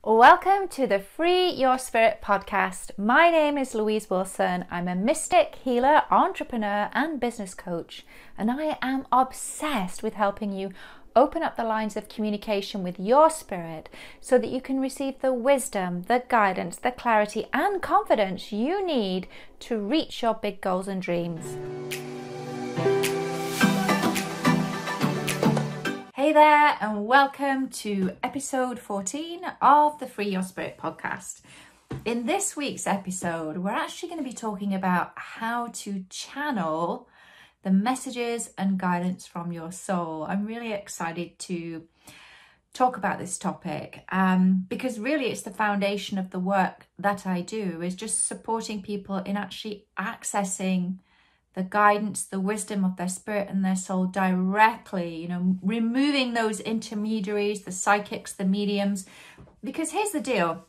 Welcome to the Free Your Spirit podcast. My name is Louise Wilson. I'm a mystic, healer, entrepreneur, and business coach, and I am obsessed with helping you open up the lines of communication with your spirit so that you can receive the wisdom, the guidance, the clarity, and confidence you need to reach your big goals and dreams. Hey there, and welcome to episode 14 of the Free Your Spirit podcast. In this week's episode, we're actually going to be talking about how to channel the messages and guidance from your soul. I'm really excited to talk about this topic because really it's the foundation of the work that I do, is just supporting people in actually accessing the guidance, the wisdom of their spirit and their soul directly, removing those intermediaries, the psychics, the mediums. Because here's the deal,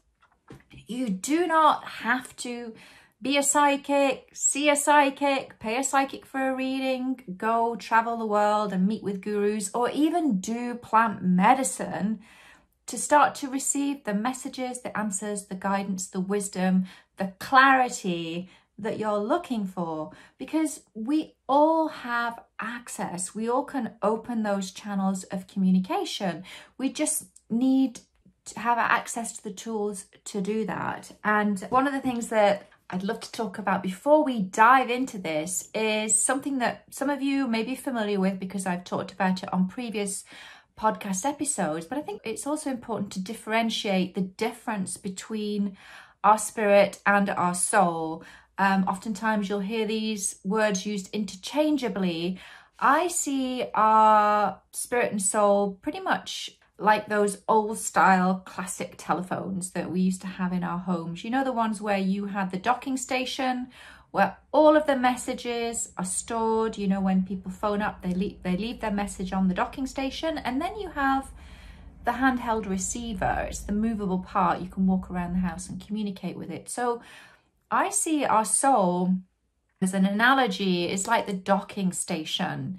you do not have to be a psychic, see a psychic, pay a psychic for a reading, go travel the world and meet with gurus, or even do plant medicine to start to receive the messages, the answers, the guidance, the wisdom, the clarity that you're looking for, because we all have access. We all can open those channels of communication. We just need to have access to the tools to do that. And one of the things that I'd love to talk about before we dive into this is something that some of you may be familiar with because I've talked about it on previous podcast episodes, but I think it's also important to differentiate the difference between our spirit and our soul. Oftentimes you'll hear these words used interchangeably. I see our spirit and soul pretty much like those old style classic telephones that we used to have in our homes. You know, the ones where you had the docking station, where all of the messages are stored. You know, when people phone up, they leave their message on the docking station, and then you have the handheld receiver. It's the movable part. You can walk around the house and communicate with it. So I see our soul as an analogy. It's like the docking station.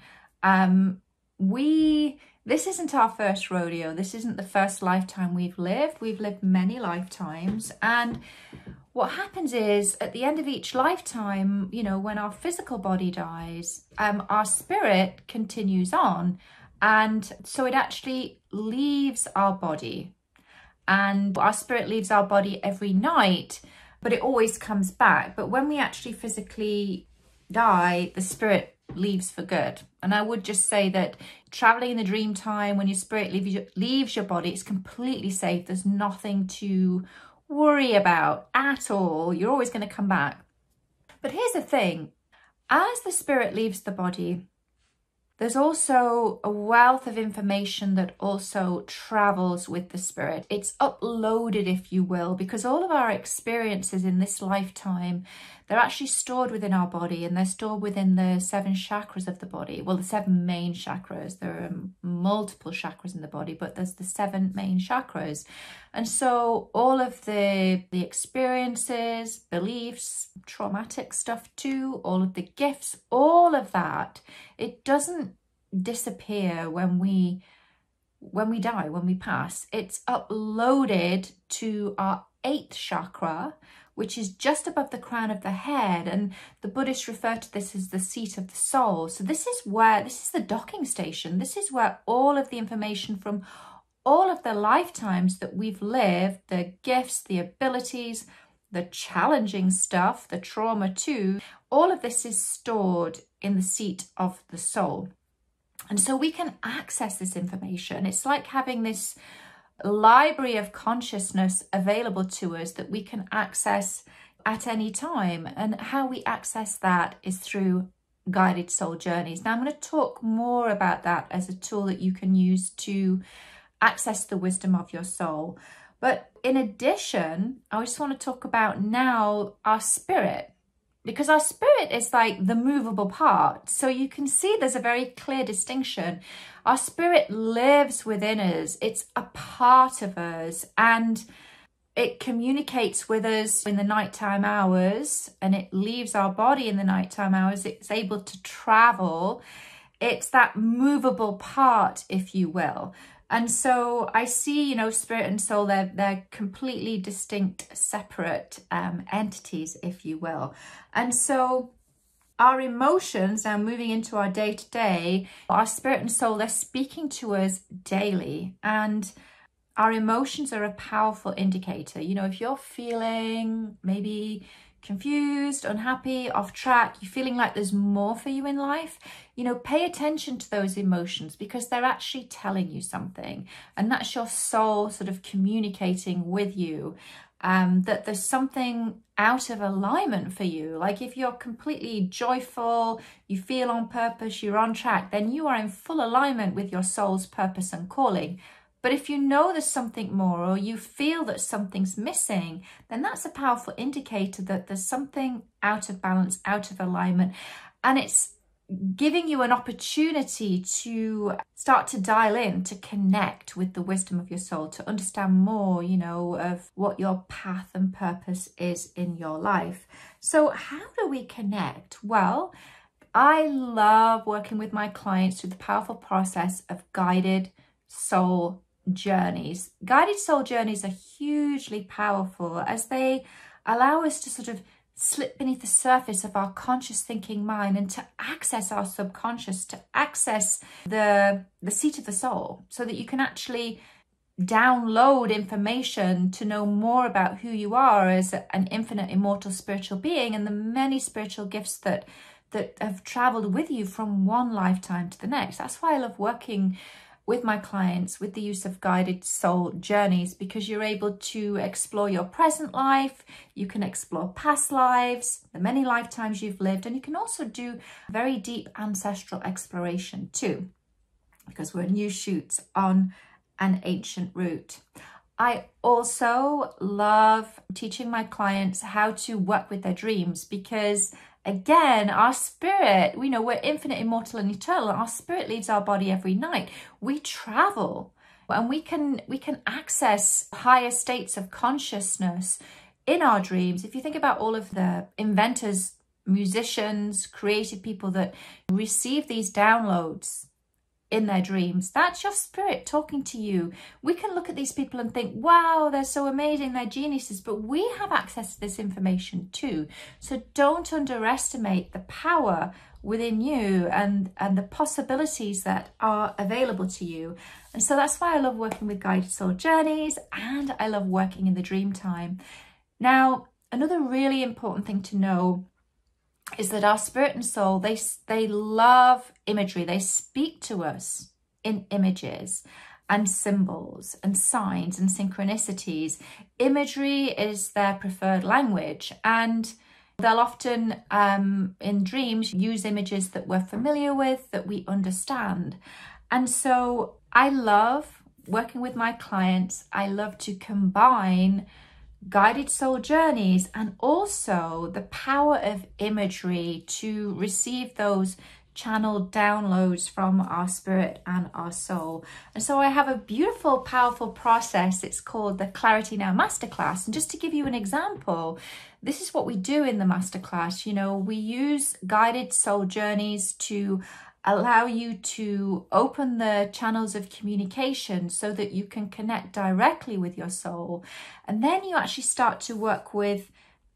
This isn't our first rodeo. This isn't the first lifetime we've lived. We've lived many lifetimes. And what happens is at the end of each lifetime, when our physical body dies, our spirit continues on. And so it actually leaves our body. And our spirit leaves our body every night, but it always comes back. But when we actually physically die, the spirit leaves for good. And I would just say that traveling in the dream time, when your spirit leaves your body, it's completely safe. There's nothing to worry about at all. You're always going to come back. But here's the thing, as the spirit leaves the body, there's also a wealth of information that also travels with the spirit. It's uploaded, if you will, because all of our experiences in this lifetime, they're actually stored within our body, and they're stored within the 7 chakras of the body. Well, the 7 main chakras. There are multiple chakras in the body, but there's the 7 main chakras. And so all of the experiences, beliefs, traumatic stuff too, all of the gifts, all of that, it doesn't disappear when we die, when we pass. It's uploaded to our 8th chakra, which is just above the crown of the head, and the Buddhists refer to this as the seat of the soul. So this is the docking station. This is where all of the information from all of the lifetimes that we've lived, the gifts, the abilities, the challenging stuff, the trauma too, all of this is stored in the seat of the soul. And so we can access this information. It's like having this library of consciousness available to us that we can access at any time. And how we access that is through guided soul journeys. Now I'm going to talk more about that as a tool that you can use to access the wisdom of your soul. But in addition, I just want to talk about now our spirit, because our spirit is like the movable part. So you can see there's a very clear distinction. Our spirit lives within us. It's a part of us, and it communicates with us in the nighttime hours, and it leaves our body in the nighttime hours. It's able to travel. It's that movable part, if you will. And so I see, you know, spirit and soul, they're completely distinct, separate entities, if you will. And so our emotions, now moving into our day-to-day, our spirit and soul, they're speaking to us daily. And our emotions are a powerful indicator. You know, if you're feeling maybe confused, unhappy, off track, you're feeling like there's more for you in life, you know, pay attention to those emotions, because they're actually telling you something. And that's your soul sort of communicating with you that there's something out of alignment for you. Like if you're completely joyful, you feel on purpose, you're on track, then you are in full alignment with your soul's purpose and calling. But if you know there's something more, or you feel that something's missing, then that's a powerful indicator that there's something out of balance, out of alignment. And it's giving you an opportunity to start to dial in, to connect with the wisdom of your soul, to understand more, you know, of what your path and purpose is in your life. So how do we connect? Well, I love working with my clients through the powerful process of guided soul journeys. Guided soul journeys are hugely powerful, as they allow us to sort of slip beneath the surface of our conscious thinking mind and to access our subconscious, to access the seat of the soul, so that you can actually download information to know more about who you are as an infinite, immortal spiritual being, and the many spiritual gifts that have traveled with you from one lifetime to the next. That's why I love working with my clients with the use of guided soul journeys, because you're able to explore your present life, you can explore past lives, the many lifetimes you've lived, and you can also do very deep ancestral exploration too, because we're new shoots on an ancient route. I also love teaching my clients how to work with their dreams, because again, our spirit, we know we're infinite, immortal and eternal. Our spirit leaves our body every night. We travel, and we can access higher states of consciousness in our dreams. If you think about all of the inventors, musicians, creative people that receive these downloads in their dreams, that's your spirit talking to you. We can look at these people and think, wow, they're so amazing, they're geniuses, but we have access to this information too. So don't underestimate the power within you and the possibilities that are available to you. And so that's why I love working with guided soul journeys, and I love working in the dream time. Now, another really important thing to know is that our spirit and soul, they love imagery. They speak to us in images and symbols and signs and synchronicities. Imagery is their preferred language, and they'll often in dreams use images that we're familiar with, that we understand. And so I love working with my clients. I love to combine guided soul journeys and also the power of imagery to receive those channeled downloads from our spirit and our soul. And so I have a beautiful, powerful process. It's called the Clarity Now Masterclass. And just to give you an example, this is what we do in the masterclass. You know, we use guided soul journeys to allow you to open the channels of communication so that you can connect directly with your soul. And then you actually start to work with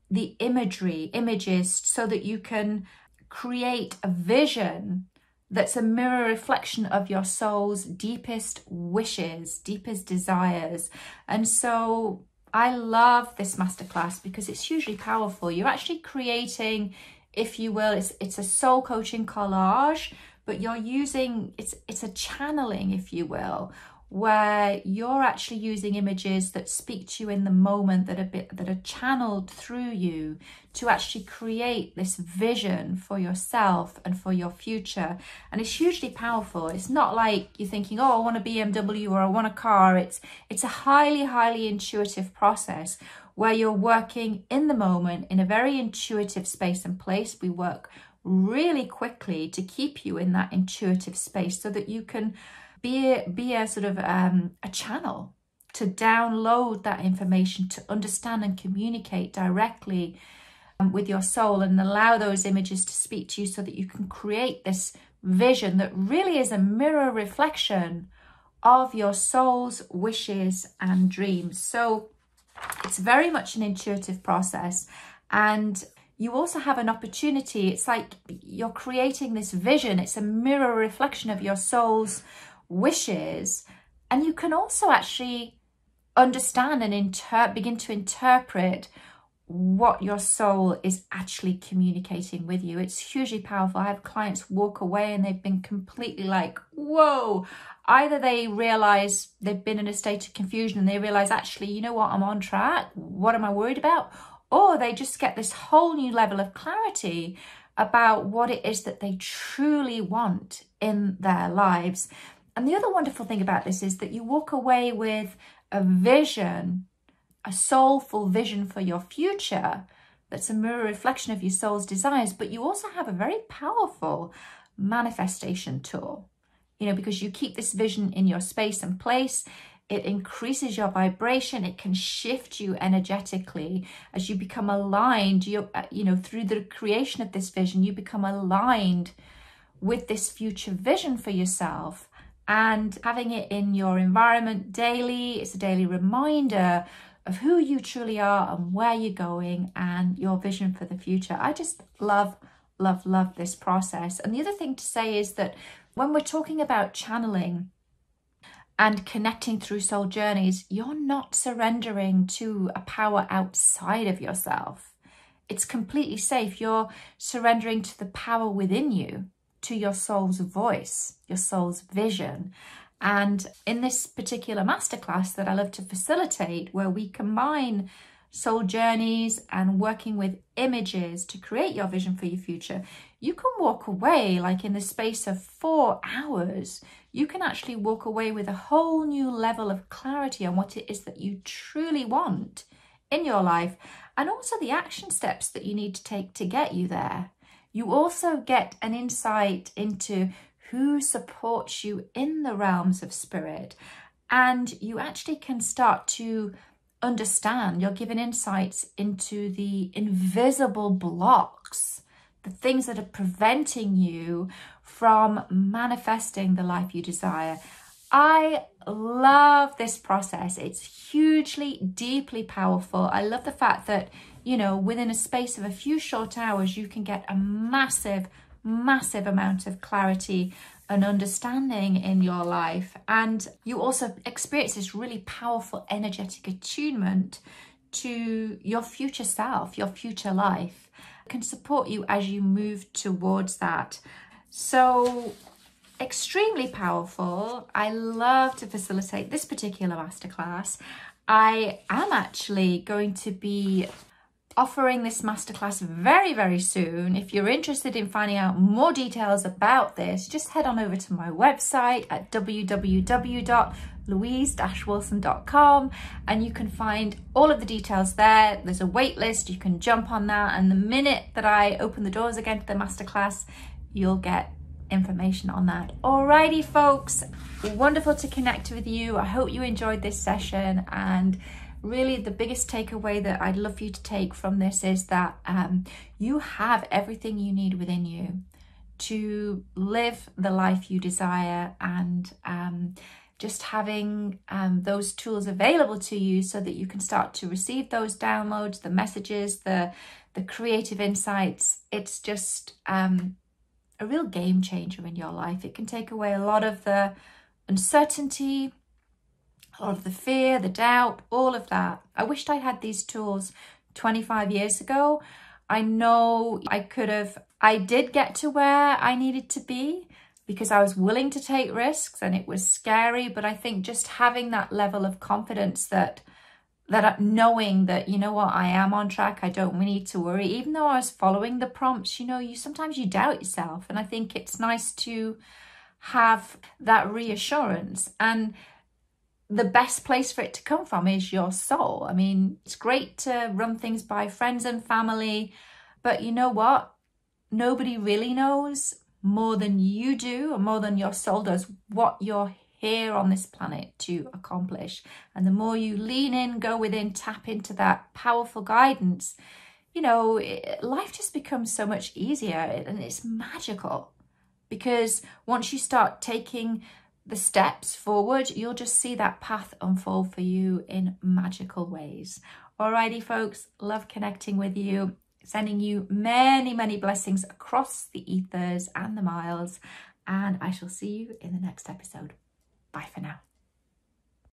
the images, so that you can create a vision that's a mirror reflection of your soul's deepest wishes, deepest desires. And so I love this masterclass because it's hugely powerful. You're actually creating, if you will, it's a soul coaching collage, but you're using, it's a channeling, if you will, where you're actually using images that speak to you in the moment, that are channeled through you to actually create this vision for yourself and for your future. And it's hugely powerful. It's not like you're thinking, oh, I want a BMW or I want a car. It's a highly, highly intuitive process where you're working in the moment in a very intuitive space and place. We work really quickly to keep you in that intuitive space so that you can be a sort of a channel to download that information, to understand and communicate directly with your soul, and allow those images to speak to you so that you can create this vision that really is a mirror reflection of your soul's wishes and dreams. So it's very much an intuitive process, and you also have an opportunity. It's like you're creating this vision. It's a mirror reflection of your soul's wishes, and you can also actually understand and begin to interpret what your soul is actually communicating with you. It's hugely powerful. I have clients walk away and they've been completely like, whoa. Either they realize they've been in a state of confusion and they realize, actually, you know what, I'm on track. What am I worried about? Or they just get this whole new level of clarity about what it is that they truly want in their lives. And the other wonderful thing about this is that you walk away with a vision, a soulful vision for your future that's a mirror reflection of your soul's desires, but you also have a very powerful manifestation tool, you know, because you keep this vision in your space and place. It increases your vibration. It can shift you energetically as you become aligned. You know, through the creation of this vision, you become aligned with this future vision for yourself, and having it in your environment daily. It's a daily reminder of who you truly are and where you're going and your vision for the future. I just love, love, love this process. And the other thing to say is that when we're talking about channeling and connecting through soul journeys, you're not surrendering to a power outside of yourself. It's completely safe. You're surrendering to the power within you, to your soul's voice, your soul's vision. And in this particular masterclass that I love to facilitate, where we combine soul journeys and working with images to create your vision for your future, you can walk away, like in the space of 4 hours, you can actually walk away with a whole new level of clarity on what it is that you truly want in your life, and also the action steps that you need to take to get you there. You also get an insight into who supports you in the realms of spirit, and you actually can start to understand. You're given insights into the invisible blocks, the things that are preventing you from manifesting the life you desire. I love this process. It's hugely, deeply powerful. I love the fact that, you know, within a space of a few short hours, you can get a massive, massive amount of clarity and understanding in your life. And you also experience this really powerful energetic attunement to your future self, your future life. It can support you as you move towards that. So extremely powerful. I love to facilitate this particular masterclass. I am actually going to be offering this masterclass very, very soon. If you're interested in finding out more details about this, just head on over to my website at www.louise-wilson.com, and you can find all of the details there. There's a wait list. You can jump on that, and the minute that I open the doors again to the masterclass, you'll get information on that. Alrighty, folks, wonderful to connect with you. I hope you enjoyed this session, and really the biggest takeaway that I'd love for you to take from this is that you have everything you need within you to live the life you desire, and just having those tools available to you so that you can start to receive those downloads, the messages, the creative insights. It's just a real game changer in your life. It can take away a lot of the uncertainty, a lot of the fear, the doubt, all of that. I wished I had these tools 25 years ago. I know I did get to where I needed to be because I was willing to take risks, and it was scary, but I think just having that level of confidence that knowing that, you know what, I am on track, I don't need to worry, even though I was following the prompts, you know, sometimes you doubt yourself, and I think it's nice to have that reassurance. And the best place for it to come from is your soul. I mean, it's great to run things by friends and family, but you know what? Nobody really knows more than you do, or more than your soul does, what you're here on this planet to accomplish. And the more you lean in, go within, tap into that powerful guidance, you know, life just becomes so much easier, and it's magical. Because once you start taking the steps forward, you'll just see that path unfold for you in magical ways. Alrighty, folks, love connecting with you, sending you many, many blessings across the ethers and the miles, and I shall see you in the next episode. Bye for now.